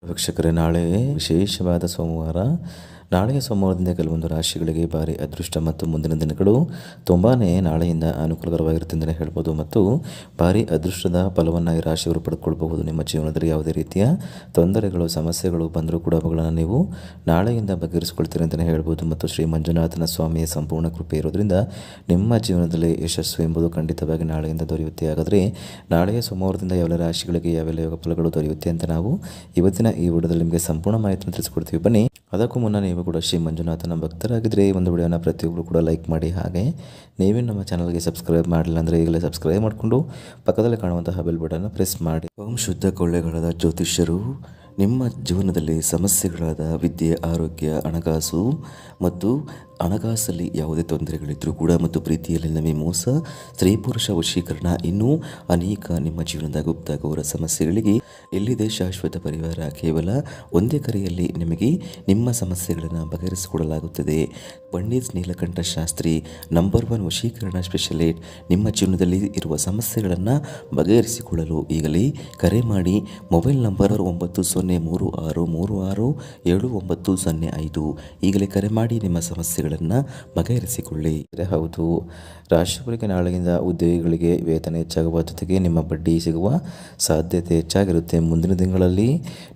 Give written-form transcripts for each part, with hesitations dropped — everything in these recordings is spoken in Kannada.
ವೀಕ್ಷಕರೇ, ನಾಳೆ ವಿಶೇಷವಾದ ಸೋಮವಾರ. ನಾಳೆಯ ಸೋಮವಾರದಿಂದ ಕೆಲವೊಂದು ರಾಶಿಗಳಿಗೆ ಭಾರಿ ಅದೃಷ್ಟ ಮತ್ತು ಮುಂದಿನ ದಿನಗಳು ತುಂಬಾ ನಾಳೆಯಿಂದ ಅನುಕೂಲಕರವಾಗಿರುತ್ತೆ ಅಂತಲೇ ಹೇಳ್ಬೋದು. ಮತ್ತು ಭಾರಿ ಅದೃಷ್ಟದ ಫಲವನ್ನು ಈ ರಾಶಿಯವರು ಪಡ್ಕೊಳ್ಬಹುದು. ನಿಮ್ಮ ಜೀವನದಲ್ಲಿ ಯಾವುದೇ ರೀತಿಯ ತೊಂದರೆಗಳು, ಸಮಸ್ಯೆಗಳು ಬಂದರೂ ಕೂಡ ಅವುಗಳನ್ನು ನೀವು ನಾಳೆಯಿಂದ ಬಗೆಹರಿಸ್ಕೊಳ್ತೀರಿ ಅಂತಲೇ ಹೇಳ್ಬೋದು. ಮತ್ತು ಶ್ರೀ ಮಂಜುನಾಥನ ಸ್ವಾಮಿಯ ಸಂಪೂರ್ಣ ಕೃಪೆ ಇರೋದ್ರಿಂದ ನಿಮ್ಮ ಜೀವನದಲ್ಲಿ ಯಶಸ್ಸು ಎಂಬುದು ಖಂಡಿತವಾಗಿ ನಾಳೆಯಿಂದ ದೊರೆಯುತ್ತೆ. ಹಾಗಾದರೆ ನಾಳೆಯ ಸೋಮವಾರದಿಂದ ಯಾವ ರಾಶಿಗಳಿಗೆ ಯಾವೆಲ್ಲ ಯೋಗ ಫಲಗಳು ದೊರೆಯುತ್ತೆ ಅಂತ ನಾವು ಇವತ್ತಿನ ಈ ವಿಡಿಯೋದಲ್ಲಿ ನಿಮಗೆ ಸಂಪೂರ್ಣ ಮಾಹಿತಿಯನ್ನು ತಿಳಿಸ್ಕೊಡ್ತೀವಿ. ಬನ್ನಿ, ಅದಕ್ಕೂ ಮುನ್ನ ನೀವು ಕೂಡ ಶ್ರೀ ಮಂಜುನಾಥನ ಭಕ್ತರಾಗಿದ್ದರೆ ಈ ಒಂದು ವಿಡಿಯೋನ ಪ್ರತಿಯೊಬ್ಬರು ಕೂಡ ಲೈಕ್ ಮಾಡಿ. ಹಾಗೆ ನೀವೇ ನಮ್ಮ ಚಾನಲ್ಗೆ ಸಬ್ಸ್ಕ್ರೈಬ್ ಮಾಡಿಲ್ಲ ಅಂದರೆ ಈಗಲೇ ಸಬ್ಸ್ಕ್ರೈಬ್ ಮಾಡಿಕೊಂಡು ಪಕ್ಕದಲ್ಲಿ ಕಾಣುವಂತಹ ಬೆಲ್ ಬಟನ್ ಪ್ರೆಸ್ ಮಾಡಿ. ಓಂ ಶುದ್ಧ ಕೊಳ್ಳೆಗಾಲದ ಜ್ಯೋತಿಷ್ಯರು ನಿಮ್ಮ ಜೀವನದಲ್ಲಿ ಸಮಸ್ಯೆಗಳಾದ ವಿದ್ಯೆ, ಆರೋಗ್ಯ, ಹಣಕಾಸು ಮತ್ತು ಹಣಕಾಸಲ್ಲಿ ಯಾವುದೇ ತೊಂದರೆಗಳಿದ್ದರೂ ಕೂಡ ಮತ್ತು ಪ್ರೀತಿಯಲ್ಲಿ ನಮಗೆ ಮೋಸ, ಸ್ತ್ರೀ ಪುರುಷ ವಶೀಕರಣ, ಇನ್ನೂ ಅನೇಕ ನಿಮ್ಮ ಜೀವನದ ಗುಪ್ತ ಘೋರ ಸಮಸ್ಯೆಗಳಿಗೆ ಎಲ್ಲಿದೆ ಶಾಶ್ವತ ಪರಿಹಾರ. ಕೇವಲ ಒಂದೇ ಕರೆಯಲ್ಲಿ ನಿಮಗೆ ನಿಮ್ಮ ಸಮಸ್ಯೆಗಳನ್ನು ಬಗೆಹರಿಸಿಕೊಡಲಾಗುತ್ತದೆ. ಪಂಡಿತ್ ನೀಲಕಂಠ ಶಾಸ್ತ್ರಿ, ನಂಬರ್ 1 ವಶೀಕರಣ ಸ್ಪೆಷಲಿಸ್ಟ್. ನಿಮ್ಮ ಜೀವನದಲ್ಲಿ ಇರುವ ಸಮಸ್ಯೆಗಳನ್ನು ಬಗೆಹರಿಸಿಕೊಳ್ಳಲು ಈಗಲೇ ಕರೆ ಮಾಡಿ. Mobile number 9036367905. ಈಗಲೇ ಕರೆ ಮಾಡಿ ನಿಮ್ಮ ಸಮಸ್ಯೆಗಳನ್ನು ಬಗೆಹರಿಸಿಕೊಳ್ಳಿ. ಹೌದು, ರಾಶಿಗಳಿಗೆ ನಾಳೆಯಿಂದ ಉದ್ಯೋಗಿಗಳಿಗೆ ವೇತನ ಹೆಚ್ಚಾಗುವ ಜೊತೆಗೆ ನಿಮ್ಮ ಬಡ್ಡಿ ಸಿಗುವ ಸಾಧ್ಯತೆ ಹೆಚ್ಚಾಗಿರುತ್ತೆ. ಮುಂದಿನ ದಿನಗಳಲ್ಲಿ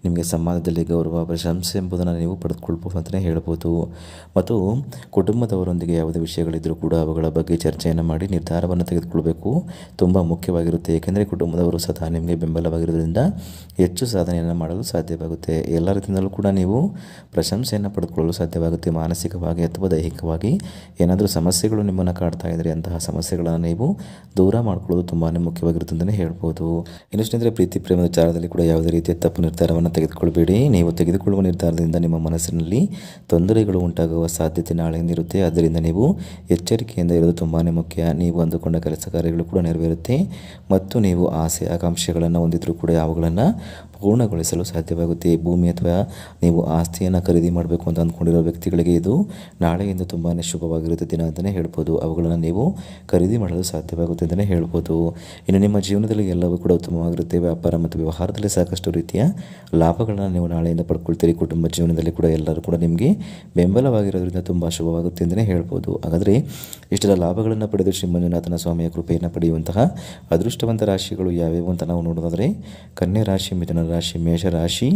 ನಿಮಗೆ ಸಮಾಜದಲ್ಲಿ ಗೌರವ, ಪ್ರಶಂಸೆ ಎಂಬುದನ್ನು ನೀವು ಪಡೆದುಕೊಳ್ಬಹುದು ಅಂತಲೇ ಹೇಳ್ಬೋದು. ಮತ್ತು ಕುಟುಂಬದವರೊಂದಿಗೆ ಯಾವುದೇ ವಿಷಯಗಳಿದ್ದರೂ ಕೂಡ ಅವುಗಳ ಬಗ್ಗೆ ಚರ್ಚೆಯನ್ನು ಮಾಡಿ ನಿರ್ಧಾರವನ್ನು ತೆಗೆದುಕೊಳ್ಬೇಕು. ತುಂಬ ಮುಖ್ಯವಾಗಿರುತ್ತೆ. ಏಕೆಂದರೆ ಕುಟುಂಬದವರು ಸದಾ ನಿಮಗೆ ಬೆಂಬಲವಾಗಿರೋದ್ರಿಂದ ಹೆಚ್ಚು ಸಾಧನೆಯನ್ನು ಮಾಡಲು ಸಾಧ್ಯವಾಗುತ್ತೆ. ಎಲ್ಲ ರೀತಿಯಲ್ಲೂ ಕೂಡ ನೀವು ಪ್ರಶಂಸೆಯನ್ನು ಪಡೆದುಕೊಳ್ಳಲು ಸಾಧ್ಯವಾಗುತ್ತೆ. ಮಾನಸಿಕವಾಗಿ ಅಥವಾ ದೈಹಿಕವಾಗಿ ಏನಾದರೂ ಸಮಸ್ಯೆಗಳು ನಿಮ್ಮನ್ನು ಕಾಡ್ತಾ ಇದ್ದರೆ ಅಂತಹ ಸಮಸ್ಯೆಗಳನ್ನು ನೀವು ದೂರ ಮಾಡ್ಕೊಳ್ಳೋದು ತುಂಬಾ ಮುಖ್ಯವಾಗಿರುತ್ತೆ ಅಂತಲೇ ಹೇಳ್ಬೋದು. ಇನ್ನಷ್ಟೇ ಪ್ರೀತಿ ಪ್ರೇಮದ ವಿಚಾರದಲ್ಲಿ ಕೂಡ ಯಾವುದೇ ರೀತಿಯ ತಪ್ಪು ನಿರ್ಧಾರವನ್ನು ತೆಗೆದುಕೊಳ್ಬೇಡಿ. ನೀವು ತೆಗೆದುಕೊಳ್ಳುವ ನಿರ್ಧಾರದಿಂದ ನಿಮ್ಮ ಮನಸ್ಸಿನಲ್ಲಿ ತೊಂದರೆಗಳು ಉಂಟಾಗುವ ಸಾಧ್ಯತೆ ನಾಳೆಯಿಂದ ಇರುತ್ತೆ. ಆದ್ದರಿಂದ ನೀವು ಎಚ್ಚರಿಕೆಯಿಂದ ಇರೋದು ತುಂಬಾ ಮುಖ್ಯ. ನೀವು ಅಂದುಕೊಂಡ ಕೆಲಸ ಕಾರ್ಯಗಳು ಕೂಡ ನೆರವೇರುತ್ತೆ ಮತ್ತು ನೀವು ಆಸೆ ಆಕಾಂಕ್ಷೆಗಳನ್ನು ಹೊಂದಿದ್ರೂ ಕೂಡ ಅವುಗಳನ್ನು ಪೂರ್ಣಗೊಳಿಸಲು ಸಾಧ್ಯವಾಗುತ್ತೆ. ಭೂಮಿ ಅಥವಾ ನೀವು ಆಸ್ತಿಯನ್ನು ಖರೀದಿ ಮಾಡಬೇಕು ಅಂತ ಅಂದ್ಕೊಂಡಿರೋ ವ್ಯಕ್ತಿಗಳಿಗೆ ಇದು ನಾಳೆಯಿಂದ ತುಂಬಾ ಶುಭವಾಗಿರುತ್ತೆ ದಿನ ಅಂತಲೇ ಹೇಳ್ಬೋದು. ಅವುಗಳನ್ನು ನೀವು ಖರೀದಿ ಮಾಡಲು ಸಾಧ್ಯವಾಗುತ್ತೆ ಅಂತಲೇ ಹೇಳ್ಬೋದು. ಇನ್ನು ನಿಮ್ಮ ಜೀವನದಲ್ಲಿ ಎಲ್ಲವೂ ಕೂಡ ಉತ್ತಮವಾಗಿರುತ್ತೆ. ವ್ಯಾಪಾರ ಮತ್ತು ವ್ಯವಹಾರದಲ್ಲಿ ಸಾಕಷ್ಟು ರೀತಿಯ ಲಾಭಗಳನ್ನು ನೀವು ನಾಳೆಯಿಂದ ಪಡ್ಕೊಳ್ತೀರಿ. ಕುಟುಂಬ ಜೀವನದಲ್ಲಿ ಕೂಡ ಎಲ್ಲರೂ ಕೂಡ ನಿಮಗೆ ಬೆಂಬಲವಾಗಿರೋದ್ರಿಂದ ತುಂಬ ಶುಭವಾಗುತ್ತೆ ಅಂತಲೇ ಹೇಳ್ಬೋದು. ಹಾಗಾದರೆ ಇಷ್ಟೆಲ್ಲ ಲಾಭಗಳನ್ನು ಪಡೆದು ಶ್ರೀ ಮಂಜುನಾಥನ ಸ್ವಾಮಿಯ ಕೃಪೆಯನ್ನು ಪಡೆಯುವಂತಹ ಅದೃಷ್ಟವಂತ ರಾಶಿಗಳು ಯಾವ್ಯಾವು ಅಂತ ನಾವು ನೋಡೋದಾದರೆ ಕನ್ಯಾ ರಾಶಿ, ಮಿಥುನ ರಾಶಿ, ಮೇಷರಾಶಿ,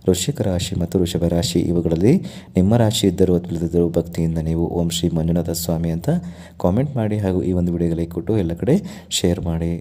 ವೃಶ್ಚಿಕ ರಾಶಿ ಮತ್ತು ವೃಷಭ ರಾಶಿ. ಇವುಗಳಲ್ಲಿ ನಿಮ್ಮ ರಾಶಿ ಇದ್ದರೂ ಅಥವಾ ಇಲ್ಲದಿದ್ದರೂ ಭಕ್ತಿಯಿಂದ ನೀವು ಓಂ ಶ್ರೀ ಮಂಜುನಾಥ ಸ್ವಾಮಿ ಅಂತ ಕಾಮೆಂಟ್ ಮಾಡಿ ಹಾಗೂ ಈ ಒಂದು ವಿಡಿಯೋಗೆ ಲೈಕ್ ಕೊಟ್ಟು ಎಲ್ಲ ಕಡೆ ಶೇರ್ ಮಾಡಿ.